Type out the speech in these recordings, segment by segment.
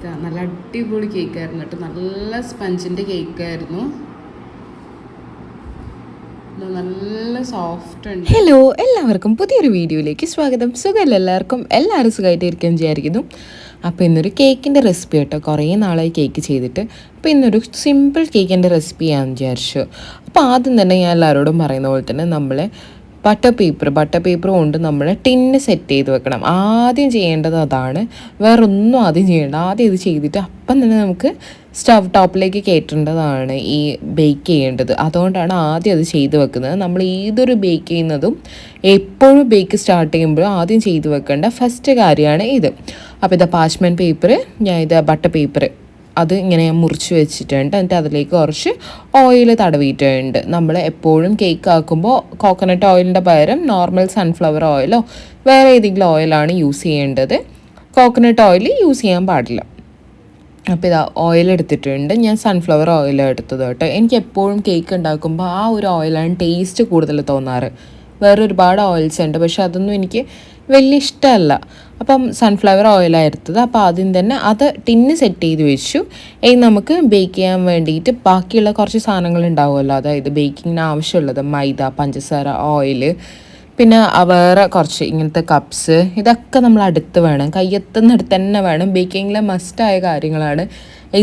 നല്ല അടിപൊളി കേക്കായിരുന്നു കേട്ടോ. നല്ല സ്പഞ്ചിൻ്റെ കേക്കായിരുന്നു. നല്ല സോഫ്റ്റ് ഉണ്ട്. ഹലോ, എല്ലാവർക്കും പുതിയൊരു വീഡിയോയിലേക്ക് സ്വാഗതം. സുഖമല്ല എല്ലാവർക്കും? എല്ലാവരും സുഖമായിട്ടിരിക്കാൻ വിചാരിക്കുന്നു. അപ്പോൾ ഇന്നൊരു കേക്കിൻ്റെ റെസിപ്പി കേട്ടോ. കുറേ നാളായി കേക്ക് ചെയ്തിട്ട്. അപ്പോൾ ഇന്നൊരു സിമ്പിൾ കേക്കിൻ്റെ റെസിപ്പി ചെയ്യാമെന്ന് വിചാരിച്ചു. അപ്പോൾ ആദ്യം തന്നെ ഞാൻ എല്ലാവരോടും പറയുന്ന പോലെ തന്നെ നമ്മൾ ബട്ടർ പേപ്പർ കൊണ്ട് നമ്മൾ ടിന്ന് സെറ്റ് ചെയ്ത് വെക്കണം. ആദ്യം ചെയ്യേണ്ടത് അതാണ്. വേറൊന്നും ആദ്യം ചെയ്യേണ്ട. ആദ്യം ഇത് ചെയ്തിട്ട് അപ്പം തന്നെ നമുക്ക് സ്റ്റവ് ടോപ്പിലേക്ക് കയറ്റേണ്ടതാണ് ഈ ബേക്ക് ചെയ്യേണ്ടത്. അതുകൊണ്ടാണ് ആദ്യം അത് ചെയ്ത് വെക്കുന്നത്. നമ്മൾ ഏതൊരു ബേക്ക് ചെയ്യുന്നതും എപ്പോഴും ബേക്ക് സ്റ്റാർട്ട് ചെയ്യുമ്പോഴും ആദ്യം ചെയ്ത് വെക്കേണ്ട ഫസ്റ്റ് കാര്യമാണ് ഇത്. അപ്പോൾ ഇത് പാച്ച്മെൻറ്റ് പേപ്പർ, ഞാൻ ഇത് ബട്ടർ പേപ്പർ അത് ഇങ്ങനെ മുറിച്ച് വെച്ചിട്ടുണ്ട്. എന്നിട്ട് അതിലേക്ക് കുറച്ച് ഓയിൽ തടവിയിട്ടുണ്ട്. നമ്മൾ എപ്പോഴും കേക്ക് ആക്കുമ്പോൾ കോക്കനട്ട് ഓയിലിൻ്റെ പകരം നോർമൽ സൺഫ്ലവർ ഓയിലോ വേറെ ഏതെങ്കിലും ഓയിലാണ് യൂസ് ചെയ്യേണ്ടത്. കോക്കനട്ട് ഓയിൽ യൂസ് ചെയ്യാൻ പാടില്ല. അപ്പോൾ ഇതാ ഓയിൽ എടുത്തിട്ടുണ്ട്. ഞാൻ സൺഫ്ലവർ ഓയിലാണ് എടുത്തത് കേട്ടോ. എനിക്ക് എപ്പോഴും കേക്ക് ഉണ്ടാക്കുമ്പോൾ ആ ഒരു ഓയിലാണ് ടേസ്റ്റ് കൂടുതൽ തോന്നാറ്. വേറെ ഒരുപാട് ഓയിൽസ് ഉണ്ട്, പക്ഷെ അതൊന്നും എനിക്ക് വലിയ ഇഷ്ടമല്ല. അപ്പം സൺഫ്ലവർ ഓയിലാണ് എടുത്തത്. അപ്പോൾ ആദ്യം തന്നെ അത് ടിന്ന് സെറ്റ് ചെയ്ത് വെച്ചു. ഇനി നമുക്ക് ബേക്ക് ചെയ്യാൻ വേണ്ടിയിട്ട് ബാക്കിയുള്ള കുറച്ച് സാധനങ്ങൾ ഉണ്ടാവുമല്ലോ. അതായത് ബേക്കിങ്ങിന് ആവശ്യമുള്ളത് മൈദ, പഞ്ചസാര, ഓയിൽ, പിന്നെ വേറെ കുറച്ച് ഇങ്ങനത്തെ കപ്സ്, ഇതൊക്കെ നമ്മൾ അടുത്ത് വേണം, കയ്യെത്തുന്നിടത്ത് തന്നെ വേണം. ബേക്കിങ്ങിലെ മസ്റ്റായ കാര്യങ്ങളാണ്.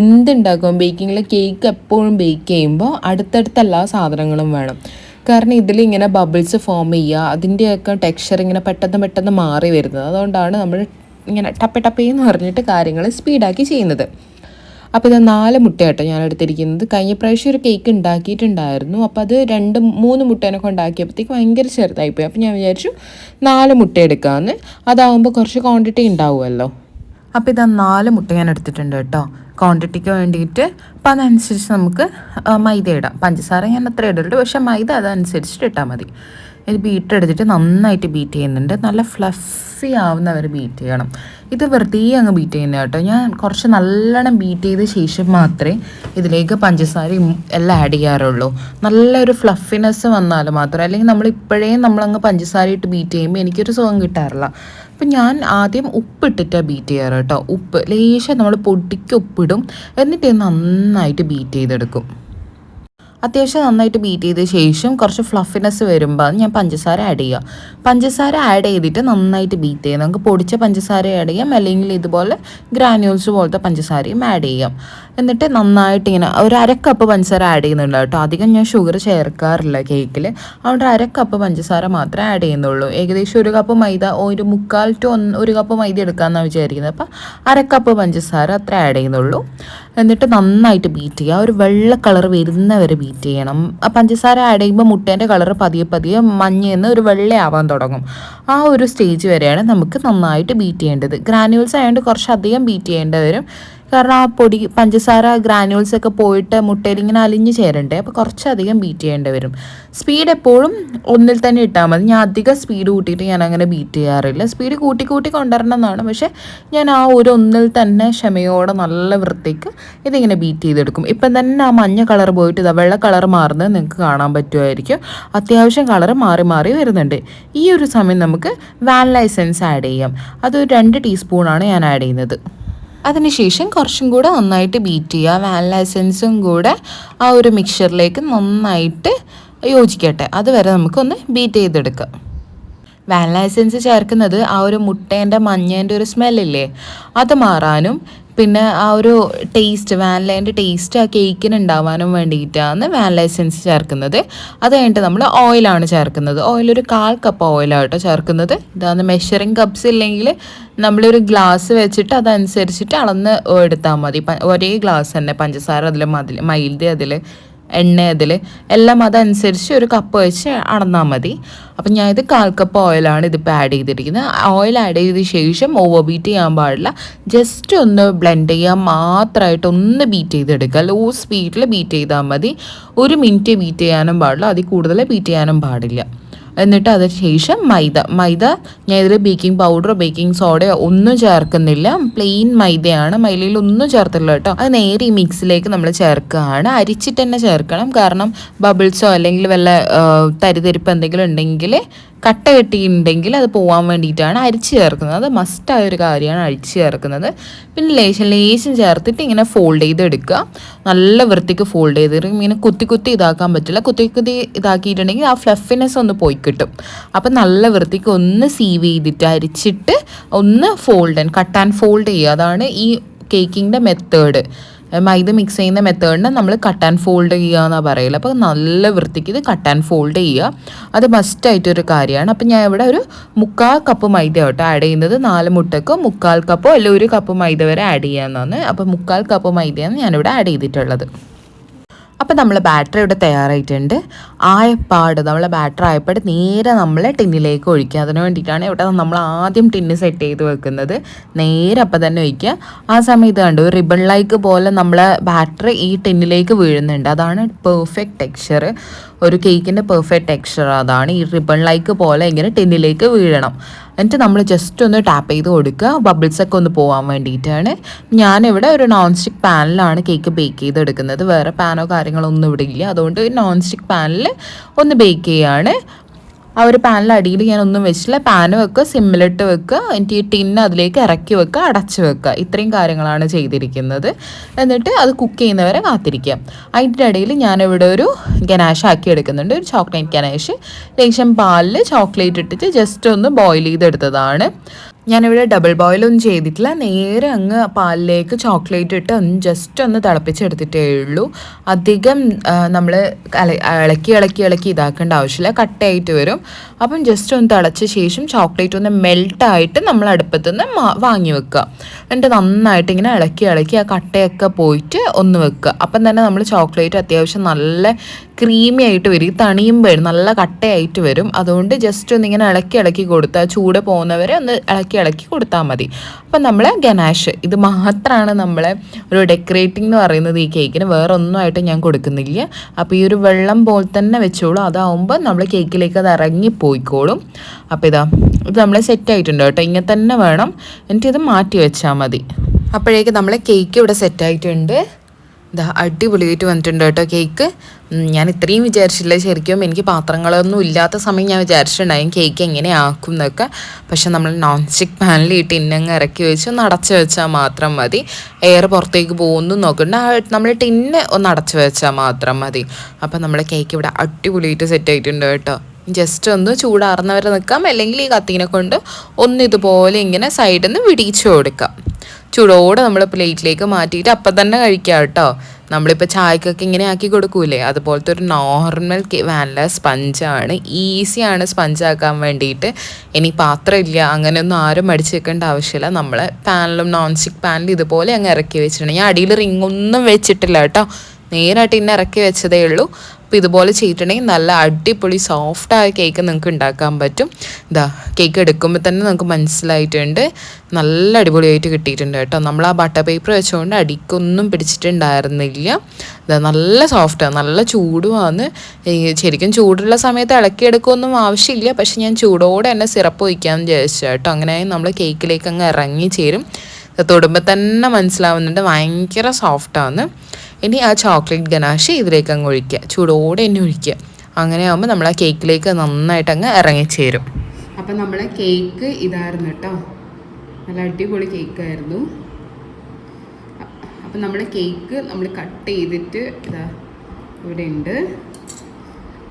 എന്തുണ്ടാക്കും ബേക്കിങ്ങിൽ കേക്ക് എപ്പോഴും ബേക്ക് ചെയ്യുമ്പോൾ അടുത്തടുത്ത എല്ലാ സാധനങ്ങളും വേണം. കാരണം ഇതിലിങ്ങനെ ബബിൾസ് ഫോം ചെയ്യുക, അതിൻ്റെയൊക്കെ ടെക്സ്ചർ ഇങ്ങനെ പെട്ടെന്ന് മാറി വരുന്നത്. അതുകൊണ്ടാണ് നമ്മൾ ഇങ്ങനെ ടപ്പേന്ന് പറഞ്ഞിട്ട് കാര്യങ്ങൾ സ്പീഡാക്കി ചെയ്യുന്നത്. അപ്പോൾ ഇത് 4 മുട്ട കേട്ടോ ഞാൻ എടുത്തിരിക്കുന്നത്. കഴിഞ്ഞ പ്രാവശ്യം ഒരു കേക്ക് ഉണ്ടാക്കിയിട്ടുണ്ടായിരുന്നു. അപ്പോൾ അത് 2-3 മുട്ടേനൊക്കെ ഉണ്ടാക്കിയപ്പോഴത്തേക്ക് ഭയങ്കര ചെറുതായിപ്പോയി. അപ്പോൾ ഞാൻ വിചാരിച്ചു 4 മുട്ട എടുക്കാമെന്ന്. അതാവുമ്പോൾ കുറച്ച് ക്വാണ്ടിറ്റി ഉണ്ടാവുമല്ലോ. അപ്പോൾ ഇതാ 4 മുട്ട ഞാൻ എടുത്തിട്ടുണ്ട് കേട്ടോ ക്വാണ്ടിറ്റിക്ക് വേണ്ടിയിട്ട്. അപ്പോൾ അതനുസരിച്ച് നമുക്ക് മൈദ ഇടാം. പഞ്ചസാര ഞാൻ അത്ര ഇടരുത്, പക്ഷേ മൈദ അതനുസരിച്ചിട്ട് ഇട്ടാൽ മതി. ഇത് ബീറ്റ് എടുത്തിട്ട് നന്നായിട്ട് ബീറ്റ് ചെയ്യുന്നുണ്ട്. നല്ല ഫ്ലഫി ആവുന്നവരെ ബീറ്റ് ചെയ്യണം. ഇത് വെറുതെ അങ്ങ് ബീറ്റ് ചെയ്യുന്നത് കേട്ടോ. ഞാൻ കുറച്ച് നല്ലോണം ബീറ്റ് ചെയ്ത ശേഷം മാത്രമേ ഇതിലേക്ക് പഞ്ചസാരയും എല്ലാം ആഡ് ചെയ്യാറുള്ളൂ. നല്ലൊരു ഫ്ലഫിനെസ് വന്നാൽ മാത്രം. അല്ലെങ്കിൽ നമ്മളങ്ങ് പഞ്ചസാര ഇട്ട് ബീറ്റ് ചെയ്യുമ്പോൾ എനിക്കൊരു സുഖം കിട്ടാറില്ല. അപ്പം ഞാൻ ആദ്യം ഉപ്പിട്ടിട്ടാണ് ബീറ്റ് ചെയ്യാറ് കേട്ടോ. ഉപ്പ് ലേശം നമ്മൾ പൊടിക്ക് ഉപ്പിടും, എന്നിട്ട് നന്നായിട്ട് ബീറ്റ് ചെയ്തെടുക്കും. അത്യാവശ്യം നന്നായിട്ട് ബീറ്റ് ചെയ്ത ശേഷം കുറച്ച് ഫ്ലഫിനെസ് വരുമ്പോൾ ഞാൻ പഞ്ചസാര ആഡ് ചെയ്യുക. പഞ്ചസാര ആഡ് ചെയ്തിട്ട് നന്നായിട്ട് ബീറ്റ് ചെയ്യാം. നമുക്ക് പൊടിച്ച പഞ്ചസാര ആഡ് ചെയ്യാം, അല്ലെങ്കിൽ ഇതുപോലെ ഗ്രാന്യൂൾസ് പോലത്തെ പഞ്ചസാരയും ആഡ് ചെയ്യാം. എന്നിട്ട് നന്നായിട്ട് ഇങ്ങനെ ഒരു 1/2 കപ്പ് പഞ്ചസാര ആഡ് ചെയ്യുന്നുണ്ട് കേട്ടോ. അധികം ഞാൻ ഷുഗർ ചേർക്കാറില്ല കേക്കിൽ. അതുകൊണ്ട് 1/2 കപ്പ് പഞ്ചസാര മാത്രമേ ആഡ് ചെയ്യുന്നുള്ളൂ. ഏകദേശം 1 കപ്പ് മൈദ, 1/4 to 1 കപ്പ് മൈദ എടുക്കാമെന്നാണ് വിചാരിക്കുന്നത്. അപ്പോൾ 1/2 കപ്പ് പഞ്ചസാര അത്ര ആഡ് ചെയ്യുന്നുള്ളൂ. എന്നിട്ട് നന്നായിട്ട് ബീറ്റ് ചെയ്യുക. ഒരു വെള്ള കളർ വരുന്നവരെ ബീറ്റ് ചെയ്യണം. പഞ്ചസാര ആഡ് ചെയ്യുമ്പോൾ മുട്ടേൻ്റെ കളർ പതിയെ മഞ്ഞയെന്ന് ഒരു വെള്ളയാവാൻ തുടങ്ങും. ആ ഒരു സ്റ്റേജ് വരെയാണ് നമുക്ക് നന്നായിട്ട് ബീറ്റ് ചെയ്യേണ്ടത്. ഗ്രാന്യൂൾസ് ആയതുകൊണ്ട് കുറച്ചധികം ബീറ്റ് ചെയ്യേണ്ടി വരും. കാരണം ആ പൊടി പഞ്ചസാര ഗ്രാന്യൂൾസ് ഒക്കെ പോയിട്ട് മുട്ടയിൽ ഇങ്ങനെ അലിഞ്ഞ് ചേരണ്ടേ. അപ്പോൾ കുറച്ചധികം ബീറ്റ് ചെയ്യേണ്ടി വരും. സ്പീഡ് എപ്പോഴും 1-ൽ തന്നെ ഇട്ടാൽ മതി. ഞാൻ അധികം സ്പീഡ് കൂട്ടിയിട്ട് ഞാൻ അങ്ങനെ ബീറ്റ് ചെയ്യാറില്ല. സ്പീഡ് കൂട്ടി കൊണ്ടുവരണം എന്നാണ്. പക്ഷേ ഞാൻ ആ ഒരു 1-ൽ തന്നെ ക്ഷമയോടെ നല്ല വൃത്തിക്ക് ഇതിങ്ങനെ ബീറ്റ് ചെയ്തെടുക്കും. ഇപ്പം തന്നെ ആ മഞ്ഞ കളർ പോയിട്ട് ഇതാ വെള്ള കളർ മാറുന്നത് നിങ്ങൾക്ക് കാണാൻ പറ്റുമായിരിക്കും. അത്യാവശ്യം കളർ മാറി വരുന്നുണ്ട്. ഈ ഒരു സമയം നമുക്ക് വാനില എസൻസ് ആഡ് ചെയ്യാം. അത് 2 ടീസ്പൂണാണ് ഞാൻ ആഡ് ചെയ്യുന്നത്. അതിനുശേഷം കുറച്ചും കൂടെ നന്നായിട്ട് ബീറ്റ് ചെയ്യുക. വാനില എസൻസും കൂടെ ആ ഒരു മിക്സ്ചറിലേക്ക് നന്നായിട്ട് യോജിക്കട്ടെ. അതുവരെ നമുക്കൊന്ന് ബീറ്റ് ചെയ്തെടുക്കാം. വാനില എസൻസ് ചേർക്കുന്നത് ആ ഒരു മുട്ടേൻ്റെ മഞ്ഞേൻ്റെ ഒരു സ്മെല്ലില്ലേ, അത് മാറാനും പിന്നെ ആ ഒരു ടേസ്റ്റ്, വാനിലേൻ്റെ ടേസ്റ്റ് ആ കേക്കിന് ഉണ്ടാവാനും വേണ്ടിയിട്ടാണ് വാനില എസൻസ് ചേർക്കുന്നത്. അത് കഴിഞ്ഞിട്ട് നമ്മൾ ഓയിലാണ് ചേർക്കുന്നത്. ഓയിലൊരു 1/4 കപ്പ് ഓയിലാണ് കേട്ടോ ചേർക്കുന്നത്. ഇതാണ് മെഷറിങ് കപ്സ് ഇല്ലെങ്കിൽ നമ്മളൊരു ഗ്ലാസ് വെച്ചിട്ട് അതനുസരിച്ചിട്ട് അളന്ന് എടുത്താൽ മതി. ഒരേ ഗ്ലാസ് തന്നെ പഞ്ചസാര അതിൽ, മൈദ അതിൽ, എണ്ണ അതിൽ എല്ലാം അതനുസരിച്ച് ഒരു കപ്പ് വെച്ച് അളന്നാൽ മതി. അപ്പം ഞാൻ ഇത് 1/4 കപ്പ് ഓയിലാണ് ഇതിപ്പോൾ ആഡ് ചെയ്തിരിക്കുന്നത്. ഓയിൽ ആഡ് ചെയ്ത ശേഷം ഓവർ ബീറ്റ് ചെയ്യാൻ പാടില്ല. ജസ്റ്റ് ഒന്ന് ബ്ലെൻഡ് ചെയ്യാൻ മാത്രമായിട്ട് ഒന്ന് ബീറ്റ് ചെയ്തെടുക്കുക. ലോ സ്പീഡിൽ ബീറ്റ് ചെയ്താൽ മതി. 1 മിനിറ്റ് ബീറ്റ് ചെയ്യാനും പാടില്ല, അതിൽ കൂടുതൽ ബീറ്റ് ചെയ്യാനും പാടില്ല. എന്നിട്ട് അതിന് ശേഷം മൈദ ഞാൻ ഇതിൽ ബേക്കിംഗ് പൗഡറോ ബേക്കിംഗ് സോഡയോ ഒന്നും ചേർക്കുന്നില്ല. പ്ലെയിൻ മൈദയാണ്. മൈദയിൽ ഒന്നും ചേർത്തില്ല കേട്ടോ. അത് നേരെ ഈ മിക്സിലേക്ക് നമ്മൾ ചേർക്കുകയാണ്. അരിച്ചിട്ട് തന്നെ ചേർക്കണം. കാരണം ബബിൾസോ അല്ലെങ്കിൽ വല്ല തരിതരിപ്പ് എന്തെങ്കിലും ഉണ്ടെങ്കിൽ കട്ട കെട്ടിയിട്ടുണ്ടെങ്കിൽ അത് പോകാൻ വേണ്ടിയിട്ടാണ് അരിച്ച് ചേർക്കുന്നത്. അത് മസ്റ്റായ ഒരു കാര്യമാണ് അരിച്ച് ചേർക്കുന്നത്. പിന്നെ ലേശം ചേർത്തിട്ട് ഇങ്ങനെ ഫോൾഡ് ചെയ്തെടുക്കുക. നല്ല വൃത്തിക്ക് ഫോൾഡ് ചെയ്ത് ഇങ്ങനെ കുത്തി ഇതാക്കാൻ പറ്റില്ല. കുത്തി ഇതാക്കിയിട്ടുണ്ടെങ്കിൽ ആ ഫ്ലഫിനെസ് ഒന്ന് പോയി കിട്ടും. അപ്പം നല്ല വൃത്തിക്ക് ഒന്ന് സീവ് ചെയ്തിട്ട് അരിച്ചിട്ട് ഒന്ന് കട്ട് ആൻഡ് ഫോൾഡ് ചെയ്യുക. അതാണ് ഈ കേക്കിൻ്റെ മെത്തേഡ്. മൈദ മിക്സ് ചെയ്യുന്ന മെത്തേഡിന് നമ്മൾ കട്ട് ആൻഡ് ഫോൾഡ് ചെയ്യുക എന്നാണ് പറയില്ല. അപ്പോൾ നല്ല വൃത്തിക്ക് ഇത് കട്ട് ആൻഡ് ഫോൾഡ് ചെയ്യുക. അത് മസ്റ്റായിട്ടൊരു കാര്യമാണ്. അപ്പം ഞാൻ ഇവിടെ ഒരു 1/4 കപ്പ് മൈദ കേട്ടോ ആഡ് ചെയ്യുന്നത്. 4 മുട്ടക്കോ 1/4 കപ്പോ അല്ലെങ്കിൽ 1 കപ്പ് മൈദ വരെ ആഡ് ചെയ്യാമെന്നാണ്. അപ്പോൾ 1/4 കപ്പ് മൈദയാണ് ഞാനിവിടെ ആഡ് ചെയ്തിട്ടുള്ളത്. അപ്പോൾ നമ്മൾ ബാറ്റർ ഇവിടെ തയ്യാറായിട്ടുണ്ട്. നമ്മളെ ബാറ്റർ ആയപ്പാട് നേരെ നമ്മൾ ടിന്നിലേക്ക് ഒഴിക്കുക. അതിന് വേണ്ടിയിട്ടാണ് ഇവിടെ നമ്മൾ ആദ്യം ടിന്ന് സെറ്റ് ചെയ്ത് വെക്കുന്നത്. നേരെ അപ്പം തന്നെ ഒഴിക്കുക. ആ സമയത്ത് കണ്ടു റിബൺ ലൈക്ക് പോലെ നമ്മളെ ബാറ്റർ ഈ ടിന്നിലേക്ക് വീഴുന്നുണ്ട്. അതാണ് പെർഫെക്റ്റ് ടെക്സ്ചർ. ഒരു കേക്കിൻ്റെ പെർഫെക്റ്റ് ടെക്സ്ചർ അതാണ്. ഈ റിബൺ ലൈക്ക് പോലെ ഇങ്ങനെ ടിന്നിലേക്ക് വീഴണം. എന്നിട്ട് നമ്മൾ ജസ്റ്റ് ഒന്ന് ടാപ്പ് ചെയ്ത് കൊടുക്കുക. ബബിൾസൊക്കെ ഒന്ന് പോകാൻ വേണ്ടിയിട്ടാണ്. ഞാനിവിടെ ഒരു നോൺ സ്റ്റിക്ക് പാനിലാണ് കേക്ക് ബേക്ക് ചെയ്തെടുക്കുന്നത്. വേറെ പാനോ കാര്യങ്ങളോ ഒന്നും ഇവിടെ ഇല്ല. അതുകൊണ്ട് നോൺ സ്റ്റിക്ക് പാനിൽ ഒന്ന് ബേക്ക് ചെയ്യാണ്. ആ ഒരു പാനിൽ അടിയിൽ ഞാൻ ഒന്നും വെച്ചില്ല. പാന് വെക്കുക, സിമ്മിലിട്ട് വെക്കുക, എന്നിട്ട് ഈ ടിന്ന് അതിലേക്ക് ഇറക്കി വെക്കുക, അടച്ച് വെക്കുക. ഇത്രയും കാര്യങ്ങളാണ് ചെയ്തിരിക്കുന്നത്. എന്നിട്ട് അത് കുക്ക് ചെയ്യുന്നവരെ കാത്തിരിക്കുക. അതിൻ്റെ ഇടയിൽ ഞാനിവിടെ ഒരു ഗനാഷ് ആക്കി എടുക്കുന്നുണ്ട്. ഒരു ചോക്ലേറ്റ് ഗനാഷ്. ലേശം പാലിൽ ചോക്ലേറ്റ് ഇട്ടിട്ട് ജസ്റ്റ് ഒന്ന് ബോയിൽ ചെയ്തെടുത്തതാണ്. ഞാനിവിടെ ഡബിൾ ബോയിലൊന്നും ചെയ്തിട്ടില്ല. നേരെ അങ്ങ് പാലിലേക്ക് ചോക്ലേറ്റ് ഇട്ട് ജസ്റ്റ് ഒന്ന് തിളപ്പിച്ചെടുത്തിട്ടേ ഉള്ളൂ. അധികം നമ്മൾ ഇളക്കി ഇതാക്കേണ്ട ആവശ്യമില്ല. കട്ടയായിട്ട് വരും. അപ്പം ജസ്റ്റ് ഒന്ന് തിളച്ച ശേഷം ചോക്ലേറ്റ് ഒന്ന് മെൽട്ടായിട്ട് നമ്മൾ അടുപ്പത്തു നിന്ന് വാങ്ങി വെക്കുക. എന്നിട്ട് നന്നായിട്ട് ഇങ്ങനെ ഇളക്കി ആ കട്ടയൊക്കെ പോയിട്ട് ഒന്ന് വെക്കുക. അപ്പം തന്നെ നമ്മൾ ചോക്ലേറ്റ് അത്യാവശ്യം നല്ല ക്രീമി ആയിട്ട് വരും. തണിയുമ്പോൾ നല്ല കട്ടയായിട്ട് വരും. അതുകൊണ്ട് ജസ്റ്റ് ഒന്നിങ്ങനെ ഇളക്കി കൊടുത്താൽ ചൂട് പോകുന്നവരെ ഒന്ന് ഇളക്കി കൊടുത്താൽ മതി. അപ്പം നമ്മൾ ഗനാഷ് ഇത് മാത്രമാണ് നമ്മളെ ഒരു ഡെക്കറേറ്റിംഗ് എന്ന് പറയുന്നത് ഈ കേക്കിന്. വേറെ ഒന്നുമായിട്ട് ഞാൻ കൊടുക്കുന്നില്ല. അപ്പോൾ ഈ ഒരു വെള്ളം പോലെ തന്നെ വെച്ചോളൂ. അതാവുമ്പോൾ നമ്മൾ കേക്കിലേക്ക് അത് ഇറങ്ങിപ്പോയിക്കോളും. അപ്പോൾ ഇത് നമ്മൾ സെറ്റായിട്ടുണ്ട് കേട്ടോ. ഇങ്ങനെ തന്നെ വേണം. എന്നിട്ട് ഇത് മാറ്റി വെച്ചാൽ മതി. അപ്പോഴേക്ക് നമ്മൾ കേക്ക് ഇവിടെ സെറ്റായിട്ടുണ്ട്. ഇതാ അടിപൊളിയായിട്ട് വന്നിട്ടുണ്ട് കേട്ടോ കേക്ക്. ഞാൻ ഇത്രയും വിചാരിച്ചില്ല. ശരിക്കും എനിക്ക് പാത്രങ്ങളൊന്നും ഇല്ലാത്ത സമയം ഞാൻ വിചാരിച്ചിട്ടുണ്ടായും കേക്ക് എങ്ങനെ ആക്കും എന്നൊക്കെ. പക്ഷെ നമ്മൾ നോൺ സ്റ്റിക്ക് പാനിൽ ഈ ടിന്നങ്ങ് ഇറക്കി വെച്ച് ഒന്ന് അടച്ച് വെച്ചാൽ മാത്രം മതി. എയർ പുറത്തേക്ക് പോകുന്നു നോക്കണ്ട. നമ്മൾ ടിന്ന് ഒന്ന് അടച്ച് വെച്ചാൽ മാത്രം മതി. അപ്പം നമ്മുടെ കേക്ക് ഇവിടെ അടിപൊളിയായിട്ട് സെറ്റ് ആയിട്ടുണ്ട് കേട്ടോ. ജസ്റ്റ് ഒന്ന് ചൂടാറുന്നവരെ നിൽക്കാം. അല്ലെങ്കിൽ ഈ കത്തീനെ കൊണ്ട് ഒന്ന് ഇതുപോലെ ഇങ്ങനെ സൈഡിൽ നിന്ന് വിടിയിച്ചു കൊടുക്കാം. ചൂടോടെ നമ്മൾ പ്ലേറ്റിലേക്ക് മാറ്റിയിട്ട് അപ്പം തന്നെ കഴിക്കാം കേട്ടോ. നമ്മളിപ്പോൾ ചായക്കൊക്കെ ഇങ്ങനെ ആക്കി കൊടുക്കൂലേ, അതുപോലത്തെ ഒരു നോർമൽ വാനില സ്പഞ്ചാണ്. ഈസിയാണ് സ്പഞ്ചാക്കാൻ വേണ്ടിയിട്ട്. ഇനി പാത്രമില്ല അങ്ങനെയൊന്നും ആരും മടിച്ച് വെക്കേണ്ട ആവശ്യമില്ല. നമ്മൾ പാനിലും നോൺ സ്റ്റിക്ക് പാനിലും ഇതുപോലെ അങ്ങ് ഇറക്കി വെച്ചിട്ടുണ്ട്. ഞാൻ അടിയിൽ റിംഗ് ഒന്നും വെച്ചിട്ടില്ല കേട്ടോ. നേരായിട്ട് ഇന്നെ ഇറക്കി വെച്ചതേ ഉള്ളൂ. അപ്പോൾ ഇതുപോലെ ചെയ്തിട്ടുണ്ടെങ്കിൽ നല്ല അടിപൊളി സോഫ്റ്റായ കേക്ക് നിങ്ങൾക്ക് ഉണ്ടാക്കാൻ പറ്റും. ഇതാ കേക്ക് എടുക്കുമ്പോൾ തന്നെ നമുക്ക് മനസ്സിലായിട്ടുണ്ട് നല്ല അടിപൊളിയായിട്ട് കിട്ടിയിട്ടുണ്ട് കേട്ടോ. നമ്മൾ ആ ബട്ടർ പേപ്പർ വെച്ചുകൊണ്ട് അടിക്കൊന്നും പിടിച്ചിട്ടുണ്ടായിരുന്നില്ല. ഇതാ നല്ല സോഫ്റ്റാണ്, നല്ല ചൂടുമാണ്. ശരിക്കും ചൂടുള്ള സമയത്ത് ഇളക്കിയെടുക്കുകയൊന്നും ആവശ്യമില്ല. പക്ഷെ ഞാൻ ചൂടോടെ തന്നെ സിറപ്പ് ഒഴിക്കാമെന്ന് വിചാരിച്ചു കേട്ടോ. അങ്ങനെ നമ്മൾ കേക്കിലേക്ക് അങ്ങ് ഇറങ്ങി ചേരും. തൊടുമ്പോൾ തന്നെ മനസ്സിലാവുന്നുണ്ട് ഭയങ്കര സോഫ്റ്റാണ്. ഇനി ആ ചോക്ലേറ്റ് ഗനാഷ് ഇതിലേക്ക് അങ്ങ് ഒഴിക്കുക. ചൂടോടെ തന്നെ ഒഴിക്കുക. അങ്ങനെ ആകുമ്പോൾ നമ്മൾ ആ കേക്കിലേക്ക് നന്നായിട്ട് അങ്ങ് ഇറങ്ങിച്ചേരും. അപ്പം നമ്മളെ കേക്ക് ഇതായിരുന്നു കേട്ടോ. നല്ല അടിപൊളി കേക്കായിരുന്നു. അപ്പം നമ്മളെ കേക്ക് നമ്മൾ കട്ട് ചെയ്തിട്ട് ഇതാ ഇവിടെ ഉണ്ട്.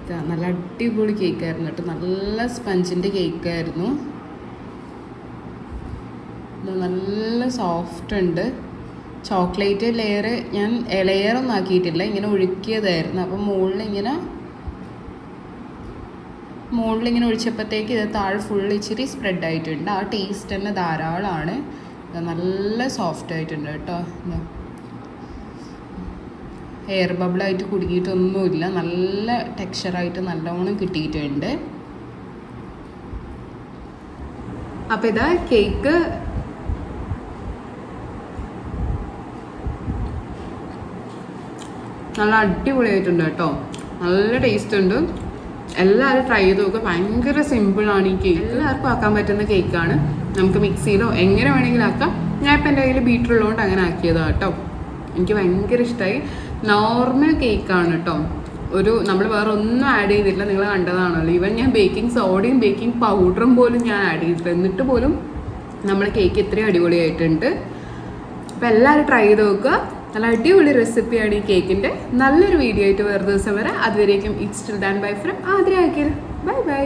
ഇതാ നല്ല അടിപൊളി കേക്കായിരുന്നു കേട്ടോ. നല്ല സ്പഞ്ചിൻ്റെ കേക്കായിരുന്നു. നല്ല സോഫ്റ്റ് ഉണ്ട്. ചോക്ലേറ്റ് ലെയർ ഞാൻ ലെയറൊന്നും ആക്കിയിട്ടില്ല, ഇങ്ങനെ ഒഴുക്കിയതായിരുന്നു. അപ്പം മുകളിലിങ്ങനെ ഒഴിച്ചപ്പോഴത്തേക്ക് ഇത് താഴെ ഫുൾ ഇച്ചിരി സ്പ്രെഡ് ആയിട്ടുണ്ട്. ആ ടേസ്റ്റ് തന്നെ ധാരാളമാണ്. നല്ല സോഫ്റ്റ് ആയിട്ടുണ്ട് കേട്ടോ. എയർ ബബിളായിട്ട് കുടുങ്ങിയിട്ടൊന്നുമില്ല. നല്ല ടെക്സ്ചറായിട്ട് നല്ലോണം കിട്ടിയിട്ടുണ്ട്. അപ്പം ഇതാ കേക്ക് നല്ല അടിപൊളിയായിട്ടുണ്ട് കേട്ടോ. നല്ല ടേസ്റ്റ് ഉണ്ട്. എല്ലാവരും ട്രൈ ചെയ്ത് നോക്കുക. ഭയങ്കര സിമ്പിളാണ് ഈ കേക്ക്. എല്ലാവർക്കും ആക്കാൻ പറ്റുന്ന കേക്കാണ്. നമുക്ക് മിക്സിയിലോ എങ്ങനെ വേണമെങ്കിലും ആക്കാം. ഞാൻ ഇപ്പം എൻ്റെ കയ്യിൽ ബീറ്റർ ഉള്ളതുകൊണ്ട് അങ്ങനെ ആക്കിയതാണ് കേട്ടോ. എനിക്ക് ഭയങ്കര ഇഷ്ടമായി. നോർമൽ കേക്കാണ് കേട്ടോ. നമ്മൾ വേറെ ഒന്നും ആഡ് ചെയ്തിട്ടില്ല, നിങ്ങൾ കണ്ടതാണല്ലോ. ഈവൻ ഞാൻ ബേക്കിംഗ് സോഡയും ബേക്കിംഗ് പൗഡറും പോലും ഞാൻ ആഡ് ചെയ്തിട്ടില്ല. എന്നിട്ട് പോലും നമ്മുടെ കേക്ക് ഇത്രയും അടിപൊളിയായിട്ടുണ്ട്. അപ്പോൾ എല്ലാവരും ട്രൈ ചെയ്ത് നോക്കുക. നല്ല അടിപൊളി റെസിപ്പിയാണ് ഈ കേക്കിൻ്റെ. നല്ലൊരു വീഡിയോ ആയിട്ട് വേറെ ദിവസം വരെ. അതുവരേക്കും it's till than bye from Athira. Bye bye.